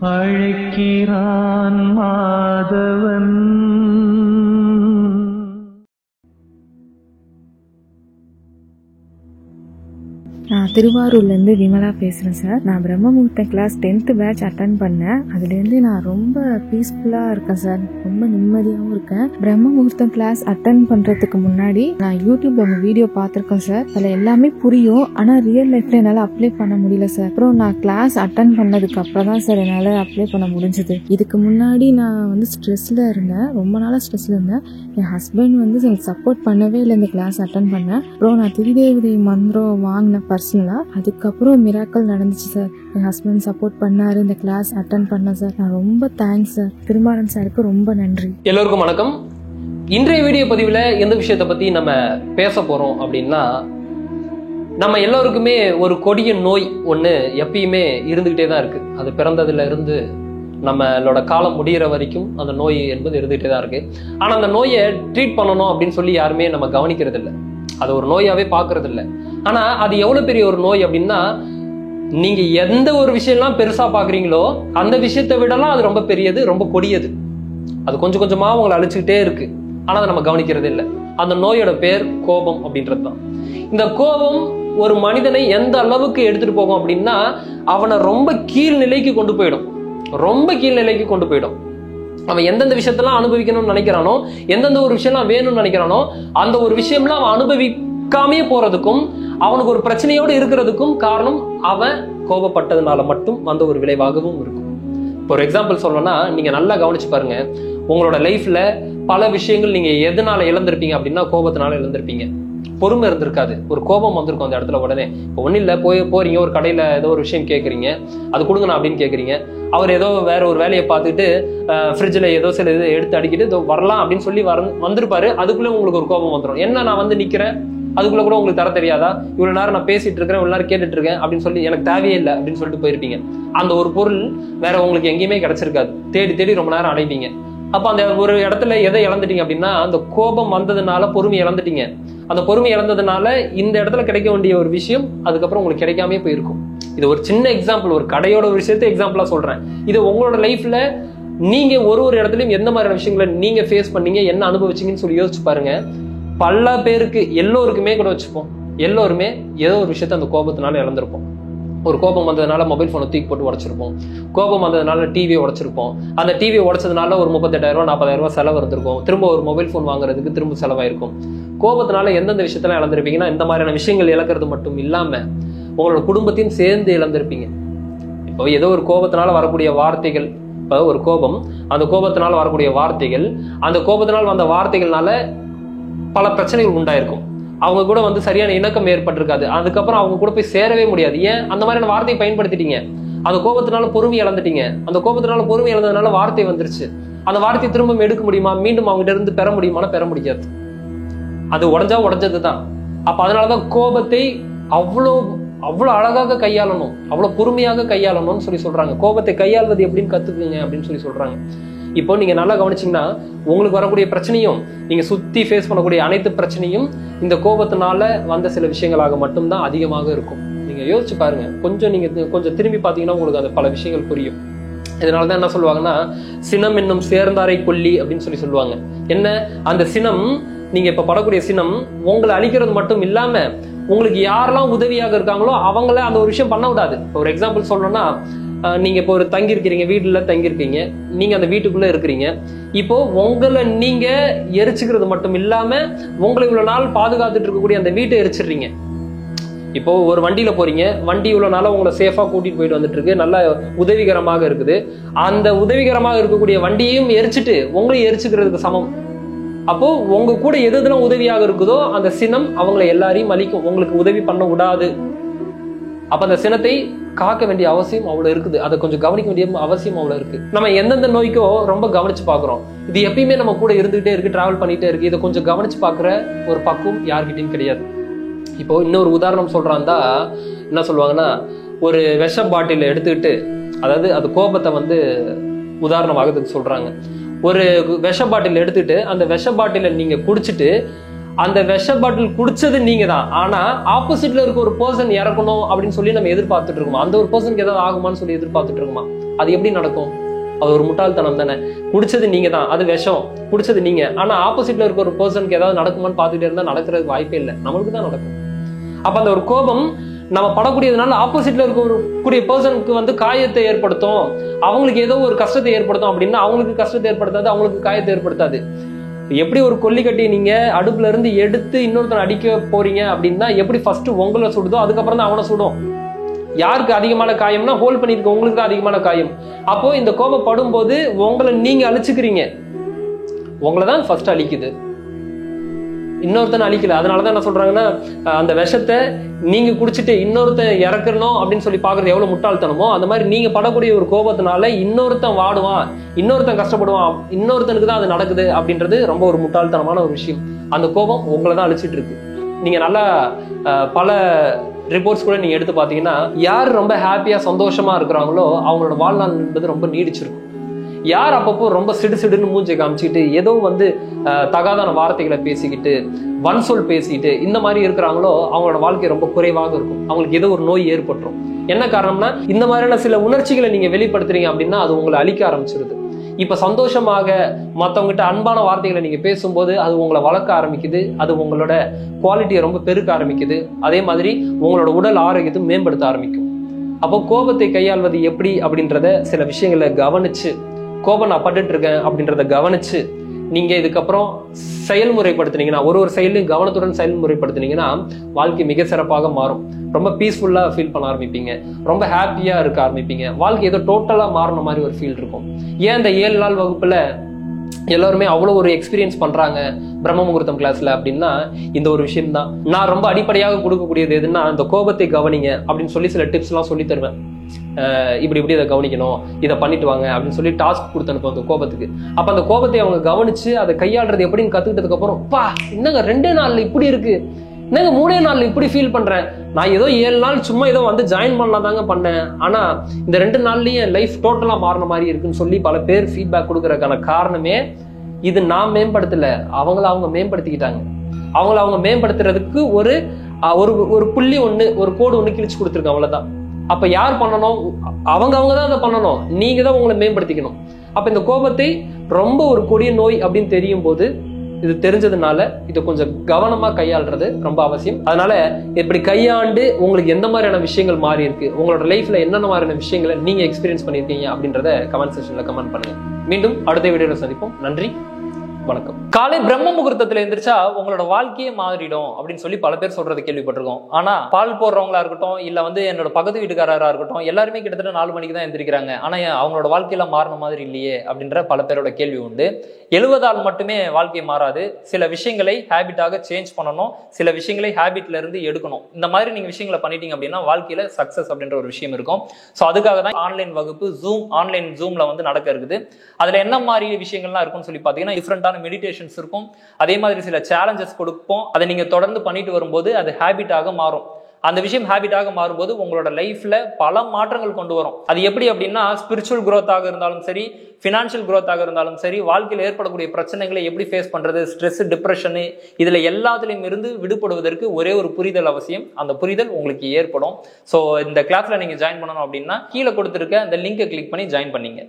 அழைக்கிறான் மாதவன். நான் திருவாரூர்லேருந்து விமலா பேசுகிறேன் சார். நான் பிரம்ம முகூர்த்தம் கிளாஸ் 10th பேட்ச் அட்டன் பண்ணேன். அதுலேருந்து நான் ரொம்ப பீஸ்ஃபுல்லாக இருக்கேன் சார். ரொம்ப நிம்மதியாகவும் இருக்கேன். பிரம்ம முகூர்த்தம் கிளாஸ் அட்டன் பண்ணுறதுக்கு முன்னாடி நான் யூடியூப்ல உங்கள் வீடியோ பார்த்துருக்கேன் சார். அதில் எல்லாமே புரியும், ஆனால் ரியல் லைஃப்பில் என்னால் அப்ளை பண்ண முடியல சார். அப்புறம் நான் கிளாஸ் அட்டன் பண்ணதுக்கு அப்புறம் தான் சார் என்னால் அப்ளை பண்ண முடிஞ்சது. இதுக்கு முன்னாடி நான் ஸ்ட்ரெஸ்ஸில் இருந்தேன், ரொம்ப நாளாக ஸ்ட்ரெஸ்ஸில் இருந்தேன். என் ஹஸ்பண்ட் எனக்கு சப்போர்ட் பண்ணவே இல்லை இந்த கிளாஸ் அட்டன் பண்ணேன். அப்புறம் நான் திரிதேவதை மந்திரம் வாங்கினேன் பர்சனலாக. அதுக்கப்புறம் மிராக்கல் நடந்துச்சு சார். என் ஹஸ்பண்ட் சப்போர்ட் பண்ணாரு, இந்த கிளாஸ் அட்டன் பண்ண சார். நான் ரொம்ப தேங்க்ஸ் சார். திருமாறன் சாருக்கு ரொம்ப நன்றி. எல்லோருக்கும் வணக்கம். இன்றைய வீடியோ பதிவில் எந்த விஷயத்தை பற்றி நம்ம பேச போகிறோம் அப்படின்னா, நம்ம எல்லோருக்குமே ஒரு கொடிய நோய் ஒன்று எப்பயுமே இருந்துக்கிட்டே தான் இருக்குது. அது பிறந்ததுல இருந்து நம்மளோட காலம் முடிகிற வரைக்கும் அந்த நோய் என்பது இருந்துகிட்டே தான் இருக்குது. ஆனால் அந்த நோயை ட்ரீட் பண்ணணும் அப்படின்னு சொல்லி யாருமே நம்ம கவனிக்கிறது இல்லை, அதை ஒரு நோயாவே பார்க்கறது இல்லை. ஆனா அது எவ்வளவு பெரிய ஒரு நோய் அப்படின்னா, நீங்க எந்த ஒரு விஷயம்லாம் பெருசா பாக்குறீங்களோ அந்த விஷயத்தை விடலாம் அது ரொம்ப பெரியது, ரொம்ப கொடியது. அது கொஞ்சம் கொஞ்சமா உங்களை அழிச்சுக்கிட்டே இருக்கு, ஆனா அதை நம்ம கவனிக்கிறது இல்லை. அந்த நோயோட பேர் கோபம் அப்படின்றது தான். இந்த கோபம் ஒரு மனிதனை எந்த அளவுக்கு எடுத்துட்டு போகும் அப்படின்னா, அவனை ரொம்ப கீழ்நிலைக்கு கொண்டு போயிடும், ரொம்ப கீழ்நிலைக்கு கொண்டு போயிடும். அவன் எந்தெந்த விஷயத்தெல்லாம் அனுபவிக்கணும்னு நினைக்கிறானோ, எந்தெந்த ஒரு விஷயம்லாம் வேணும்னு நினைக்கிறானோ, அந்த ஒரு விஷயம்லாம் அவன் அனுபவிக்காமே போறதுக்கும் அவனுக்கு ஒரு பிரச்சனையோடு இருக்கிறதுக்கும் காரணம் அவன் கோபப்பட்டதுனால மட்டும் வந்த ஒரு விளைவாகவும் இருக்கும். இப்போ ஒரு எக்ஸாம்பிள் சொல்லணும்னா, நீங்க நல்லா கவனிச்சு பாருங்க. உங்களோட லைஃப்ல பல விஷயங்கள் நீங்க எதனால இழந்திருப்பீங்க அப்படின்னா, கோபத்தினால இழந்திருப்பீங்க. பொறுமை இருந்திருக்காது, ஒரு கோபம் வந்திருக்கும் அந்த இடத்துல. உடனே இப்போ ஒன்னும் இல்லை, போறீங்க ஒரு கடையில ஏதோ ஒரு விஷயம் கேட்குறீங்க, அது கொடுங்கண்ணா அப்படின்னு கேட்குறீங்க. அவர் ஏதோ வேற ஒரு வேலையை பார்த்துட்டு ஃப்ரிட்ஜில் ஏதோ சில இது எடுத்து அடிக்கிட்டு வரலாம் அப்படின்னு சொல்லி வந்திருப்பாரு. அதுக்குள்ளே உங்களுக்கு ஒரு கோபம் வந்துடும். என்ன நான் வந்து நிற்கிறேன், அதுக்குள்ள கூட உங்களுக்கு தர தெரியாதா, இவ்வளவு நேரம் நான் பேசிட்டு இருக்கேன், இவ்வளவு நேரம் கேட்டுட்டு இருக்கேன் அப்படின்னு சொல்லி எனக்கு தேவையே இல்லை அப்படின்னு சொல்லிட்டு போயிருப்பீங்க. அந்த ஒரு பொருள் வேற உங்களுக்கு எங்கேயுமே கிடைச்சிருக்காது, தேடி தேடி ரொம்ப நேரம் அடைப்பீங்க. அப்ப அந்த ஒரு இடத்துல எதை இழந்துட்டீங்க அப்படின்னா, அந்த கோபம் வந்ததுனால பொறுமை இழந்துட்டீங்க. அந்த பொறுமை இழந்ததுனால இந்த இடத்துல கிடைக்க வேண்டிய ஒரு விஷயம் அதுக்கப்புறம் உங்களுக்கு கிடைக்காமே போயிருக்கும். இது ஒரு சின்ன எக்ஸாம்பிள், ஒரு கடையோட ஒரு விஷயத்த எக்ஸாம்பிளா சொல்றேன். இது உங்களோட லைஃப்ல நீங்க ஒரு இடத்துலயும் எந்த மாதிரியான விஷயங்களை நீங்க ஃபேஸ் பண்ணீங்க, என்ன அனுபவிச்சீங்கன்னு சொல்லி யோசிச்சு பாருங்க. பல பேருக்கு, எல்லோருக்குமே கூட வச்சுப்போம், எல்லோருமே ஏதோ ஒரு விஷயத்த அந்த கோபத்தினால இழந்திருப்போம். ஒரு கோபம் வந்ததுனால மொபைல் போனை தூக்கி போட்டு உடைச்சிருப்போம். கோபம் வந்ததுனால டிவியை உடைச்சிருப்போம். அந்த டிவியை உடைச்சதுனால ஒரு 38,000 40,000 செலவு இருந்திருக்கும். திரும்ப ஒரு மொபைல் போன் வாங்குறதுக்கு திரும்ப செலவாயிருக்கும். கோபத்தினால எந்தெந்த விஷயத்தெல்லாம் இழந்திருப்பீங்கன்னா, இந்த மாதிரியான விஷயங்கள் இழக்கிறது மட்டும் இல்லாம உங்களோட குடும்பத்தையும் சேர்ந்து இழந்திருப்பீங்க. இப்போ ஏதோ ஒரு கோபத்தினால வரக்கூடிய வார்த்தைகள், இப்போ ஒரு கோபம், அந்த கோபத்தினால வரக்கூடிய வார்த்தைகள், அந்த கோபத்தினால் வந்த வார்த்தைகள்னால பல பிரச்சனைகள் உண்டாயிருக்கும். அவங்க கூட சரியான இணக்கம் ஏற்பட்டிருக்காது. அதுக்கப்புறம் அவங்க கூட போய் சேரவே முடியாது. ஏன்? அந்த மாதிரியான வார்த்தையை பயன்படுத்திட்டீங்க. அந்த கோபத்தினால பொறுமை இழந்துட்டீங்க. அந்த கோபத்தினால பொறுமை இழந்ததுனால வார்த்தை வந்துருச்சு. அந்த வார்த்தையை திரும்ப எடுக்க முடியுமா, மீண்டும் அவங்ககிட்ட இருந்து பெற முடியுமானா பெற முடியாது. அது உடஞ்சா உடஞ்சது தான். அப்ப அதனாலதான் கோபத்தை அவ்வளவு அழகாக கையாளணும், அவ்வளவு பொறுமையாக கையாளணும்னு சொல்லி சொல்றாங்க. கோபத்தை கையாள்வது எப்படின்னு கத்துக்குங்க அப்படின்னு சொல்லி சொல்றாங்க. இப்போ நீங்க நல்லா கவனிச்சீங்கன்னா, உங்களுக்கு வரக்கூடிய பிரச்சனையும், நீங்க சுத்தி ஃபேஸ் பண்ணக்கூடிய அனைத்து பிரச்சனையும் இந்த கோபத்தினால வந்த சில விஷயங்களாக மட்டும்தான் அதிகமாக இருக்கும். நீங்க யோசிச்சு பாருங்க. நீங்க கொஞ்சம் திரும்பி பார்த்தீங்கன்னா உங்களுக்கு அந்த பல விஷயங்கள் புரியும். இதனாலதான் என்ன சொல்லுவாங்கன்னா, சினம் என்னும் சேர்ந்தாரை கொல்லி அப்படின்னு சொல்லி சொல்லுவாங்க. என்ன? அந்த சினம், நீங்க இப்ப படக்கூடிய சினம் உங்களை அழிக்கிறது மட்டும் இல்லாம உங்களுக்கு யாரெல்லாம் உதவியாக இருக்காங்களோ அவங்கள அந்த ஒரு விஷயம் பண்ண விடாது. இப்போ ஒரு எக்ஸாம்பிள் சொல்லணும்னா, நீங்க இப்போ ஒரு தங்கியிருக்கிறீங்க, வீட்டுல தங்கியிருக்கீங்க, நீங்க அந்த வீட்டுக்குள்ள இருக்கிறீங்க. இப்போ உங்களை நீங்க எரிச்சுக்கிறது மட்டும் இல்லாம உங்களை இவ்வளவு நாள் பாதுகாத்துட்டு இருக்கக்கூடிய அந்த வீட்டை எரிச்சிடுறீங்க. இப்போ ஒரு வண்டியில போறீங்க, வண்டி இவ்வளவு நாளா உங்களை சேஃபா கூட்டிட்டு போயிட்டு வந்துட்டு இருக்கு, நல்ல உதவிகரமாக இருக்குது. அந்த உதவிகரமாக இருக்கக்கூடிய வண்டியையும் எரிச்சிட்டு உங்களையும் எரிச்சுக்கிறதுக்கு சமம். அப்போ உங்க கூட எது எதுலாம் உதவியாக இருக்குதோ அந்த சினம் அவங்களை எல்லாரையும் அழிக்கும், உங்களுக்கு உதவி பண்ண விடாது. அப்ப அந்த சினத்தை காக்க வேண்டிய அவசியம் அவ்வளவு இருக்குது. அதை கொஞ்சம் கவனிக்க வேண்டிய அவசியம் அவ்வளவு இருக்கு. நம்ம எந்தெந்த நோய்க்கோ ரொம்ப கவனிச்சு பாக்குறோம். இது எப்பயுமே நம்ம கூட இருந்துகிட்டே இருக்கு, டிராவல் பண்ணிட்டே இருக்கு. இதை கொஞ்சம் கவனிச்சு பாக்குற ஒரு பக்குவம் யார்கிட்டையும் கிடையாது. இப்போ இன்னொரு உதாரணம் சொல்றாந்தா என்ன சொல்லுவாங்கன்னா, ஒரு விஷ பாட்டில் எடுத்துக்கிட்டு, அதாவது அது கோபத்தை உதாரணமாக சொல்றாங்க. ஒரு விஷ பாட்டில் எடுத்துட்டு அந்த விஷ பாட்டில நீங்க குடிச்சிட்டு, அந்த விஷ பாட்டில் குடிச்சது நீங்க தான், ஆனா ஆப்போசிட்ல இருக்க ஒரு பர்சன் இறக்கணும் அப்படின்னு சொல்லி நம்ம எதிர்பார்த்துட்டு இருக்கோமா? அந்த ஒரு பர்சனுக்கு ஏதாவது ஆகுமான்னு சொல்லி எதிர்பார்த்துட்டு இருக்கோமா? அது எப்படி நடக்கும்? அது ஒரு முட்டாள்தனம் தானே. குடிச்சது நீங்க தான், அது விஷம், குடிச்சது நீங்க. ஆனா ஆப்போசிட்ல இருக்க ஒரு பர்சனுக்கு ஏதாவது நடக்குமான்னு பார்த்துட்டே இருந்தா நடக்கிறதுக்கு வாய்ப்பே இல்லை, நம்மளுக்கு தான் நடக்கும். அப்ப அந்த ஒரு கோபம் நம்ம படக்கூடியதுனால ஆப்போசிட்ல இருக்கக்கூடிய பர்சனுக்கு வந்து காயத்தை ஏற்படுத்தும், அவங்களுக்கு ஏதோ ஒரு கஷ்டத்தை ஏற்படுத்தும். அப்படின்னா அவங்களுக்கு கஷ்டத்தை ஏற்படுத்தாது, அவங்களுக்கு காயத்தை ஏற்படுத்தாது. எப்படி ஒரு கொல்லிக்கட்டி நீங்க அடுப்புல இருந்து எடுத்து இன்னொருத்தனை அடிக்க போறீங்க அப்படின்னா எப்படி ஃபர்ஸ்ட் உங்களை சுடுதோ அதுக்கப்புறம் தான் அவனை சுடும். யாருக்கு அதிகமான காயம்னா ஹோல்ட் பண்ணிருக்க உங்களுக்கு தான் அதிகமான காயம். அப்போ இந்த கோபப்படும் போது உங்களை நீங்க அழிச்சுக்கிறீங்க, உங்களை தான் ஃபர்ஸ்ட் அழிக்குது, இன்னொருத்தனை அழிக்கல. அதனாலதான் என்ன சொல்றாங்கன்னா, அந்த விஷத்தை நீங்க குடிச்சிட்டு இன்னொருத்தன் இறக்கணும் அப்படின்னு சொல்லி பாக்குறது எவ்வளவு முட்டாள்தனமோ, அந்த மாதிரி நீங்க படக்கூடிய ஒரு கோபத்தினால இன்னொருத்தன் வாடுவான், இன்னொருத்தன் கஷ்டப்படுவான், இன்னொருத்தனுக்கு தான் அது நடக்குது அப்படின்றது ரொம்ப ஒரு முட்டாள்தனமான ஒரு விஷயம். அந்த கோபம் உங்களை தான் அழிச்சிட்டு இருக்கு. நீங்க நல்லா பல ரிப்போர்ட்ஸ் கூட நீங்க எடுத்து பாத்தீங்கன்னா, யார் ரொம்ப ஹாப்பியா சந்தோஷமா இருக்கிறாங்களோ அவங்களோட வாழ்நாள் என்பது ரொம்ப நீடிச்சிருக்கும். யார் அப்பப்போ ரொம்ப சிடுன்னு மூஞ்சை காமிச்சிட்டு ஏதோ வந்து தகாதான வார்த்தைகளை பேசிக்கிட்டு வன்சொல் பேசிக்கிட்டு இந்த மாதிரி இருக்கிறாங்களோ அவங்களோட வாழ்க்கை ரொம்ப குறைவாக இருக்கும். அவங்களுக்கு ஏதோ ஒரு நோய் ஏற்பட்டுரும். என்ன காரணம்னா, இந்த மாதிரியான சில உணர்ச்சிகளை நீங்க வெளிப்படுத்துறீங்க அப்படின்னா அது உங்களை அழிக்க ஆரம்பிச்சிருது. இப்ப சந்தோஷமாக மற்றவங்ககிட்ட அன்பான வார்த்தைகளை நீங்க பேசும்போது அது உங்களை வளர்க்க ஆரம்பிக்குது, அது உங்களோட குவாலிட்டியை ரொம்ப பெருக்க ஆரம்பிக்குது, அதே மாதிரி உங்களோட உடல் ஆரோக்கியத்தை மேம்படுத்த ஆரம்பிக்கும். அப்போ கோபத்தை கையாள்வது எப்படி அப்படின்றத சில விஷயங்களை கவனிச்சு, கோபம் நான் பட்டுட்டு இருக்கேன் அப்படின்றத கவனிச்சு நீங்க இதுக்கப்புறம் செயல்முறைப்படுத்தினீங்கன்னா, ஒரு செயலையும் கவனத்துடன் செயல்முறைப்படுத்தினீங்கன்னா வாழ்க்கை மிக சிறப்பாக மாறும். ரொம்ப பீஸ்ஃபுல்லா ஃபீல் பண்ண ஆரம்பிப்பீங்க, ரொம்ப ஹாப்பியா இருக்க ஆரம்பிப்பீங்க. வாழ்க்கை ஏதோ டோட்டலா மாறின மாதிரி ஒரு ஃபீல் இருக்கும். ஏன் இந்த 7 நாள் வகுப்புல எல்லாருமே அவ்வளோ ஒரு எக்ஸ்பீரியன்ஸ் பண்றாங்க பிரம்ம முகூர்த்தம் கிளாஸ்ல அப்படின்னா இந்த ஒரு விஷயம் தான். நான் ரொம்ப அடிப்படையாக கொடுக்கக்கூடியது எதுன்னா, இந்த கோபத்தை கவனிங்க அப்படின்னு சொல்லி சில டிப்ஸ் எல்லாம் சொல்லி தருவேன். இப்படி இதை கவனிக்கணும், இதை பண்ணிட்டு வாங்க அப்படின்னு சொல்லி டாஸ்க் கொடுத்து அனுப்பும் அந்த கோபத்துக்கு. அப்ப அந்த கோபத்தை அவங்க கவனிச்சு அதை கையாளுறது எப்படின்னு கத்துக்கிட்டதுக்கு அப்புறம், பா என்னங்க 2 நாள்ல இப்படி இருக்கு, என்னங்க 3 நாள்ல இப்படி ஃபீல் பண்றேன், நான் ஏதோ 7 நாள் சும்மா ஏதோ வந்து ஜாயின் பண்ணலாம் தாங்க பண்ணேன், ஆனா இந்த 2 நாள்லயும் என் லைஃப் டோட்டலா மாறின மாதிரி இருக்குன்னு சொல்லி பல பேர் ஃபீட்பேக் கொடுக்கறதுக்கான காரணமே இது நான் மேம்படுத்தல, அவங்க மேம்படுத்திக்கிட்டாங்க. அவங்க மேம்படுத்துறதுக்கு ஒரு புள்ளி ஒண்ணு, ஒரு கோடு ஒண்ணு கிழிச்சு கொடுத்துருக்கேன், அவ்வளவுதான். அப்ப யார் பண்ணணும்? அவங்க தான் அதை பண்ணணும், நீங்க தான் உங்களை மேம்படுத்திக்கணும். அப்ப இந்த கோபத்தை ரொம்ப ஒரு கொடிய நோய் அப்படின்னு தெரியும் போது, இது தெரிஞ்சதுனால இதை கொஞ்சம் கவனமா கையாளுறது ரொம்ப அவசியம். அதனால இப்படி கையாண்டு உங்களுக்கு எந்த மாதிரியான விஷயங்கள் மாறி இருக்கு, உங்களோட லைஃப்ல என்னென்ன மாதிரியான விஷயங்களை நீங்க எக்ஸ்பீரியன்ஸ் பண்ணிருக்கீங்க அப்படின்றத கமெண்ட் செக்ஷன்ல கமெண்ட் பண்ணுங்க. மீண்டும் அடுத்த வீடியோல சந்திப்போம். நன்றி, வணக்கம். காலை பிரம்ம முகூர்த்தத்துல எந்திரிச்சா உங்களோட வாழ்க்கையே மாறிடும் அப்படின்னு சொல்லி பல பேர் சொல்றது கேள்விப்பட்டிருக்கோம். ஆனா பால் போடுறவங்களா இருக்கட்டும், இல்ல வந்து என்னோட பக்கத்து வீட்டுக்காரரா இருக்கட்டும், எல்லாருமே கிட்டத்தட்ட 4 மணிக்கு தான் எந்திரிக்கிறாங்க. ஆனா அவங்களோட வாழ்க்கையில மாறின மாதிரி இல்லையே அப்படின்ற பல பேரோட கேள்வி உண்டு. 70 மட்டுமே வாழ்க்கை மாறாது. சில விஷயங்களை ஹேபிட்டாக சேஞ்ச் பண்ணணும், சில விஷயங்களை ஹேபிட்ல இருந்து எடுக்கணும். இந்த மாதிரி நீங்க விஷயங்களை பண்ணிட்டீங்க அப்படின்னா வாழ்க்கையில சக்சஸ் அப்படின்ற ஒரு விஷயம் இருக்கும். ஸோ அதுக்காக தான் ஆன்லைன் வகுப்பு ஆன்லைன் ஜூம்ல வந்து நடக்க இருக்குது. அதுல என்ன மாதிரி விஷயங்கள்லாம் இருக்கும்னு சொல்லி பாத்தீங்கன்னா, டிஃப்ரெண்டான மெடிடேஷன்ஸ் இருக்கும், அதே மாதிரி சில சேலஞ்சஸ் கொடுப்போம். அதை நீங்க தொடர்ந்து பண்ணிட்டு வரும்போது அது ஹேபிட்டாக மாறும். அந்த விஷயம் ஹேபிட்டாக மாறும்போது உங்களோட லைஃப்ல பல மாற்றங்கள் கொண்டு வரும். அது எப்படி அப்படின்னா, ஸ்பிரிச்சுவல் குரோத்தாக இருந்தாலும் சரி, ஃபினான்ஷியல் குரோத்தாக இருந்தாலும் சரி, வாழ்க்கையில் ஏற்படக்கூடிய பிரச்சனைகளை எப்படி ஃபேஸ் பண்றது, ஸ்ட்ரெஸ், டிப்ரெஷனு, இதுல எல்லாத்துலயும் இருந்து விடுபடுவதற்கு ஒரே ஒரு புரிதல் அவசியம். அந்த புரிதல் உங்களுக்கு ஏற்படும். ஸோ இந்த கிளாஸ்ல நீங்க ஜாயின் பண்ணணும் அப்படின்னா கீழே கொடுத்துருக்க அந்த லிங்கை கிளிக் பண்ணி ஜாயின் பண்ணீங்க.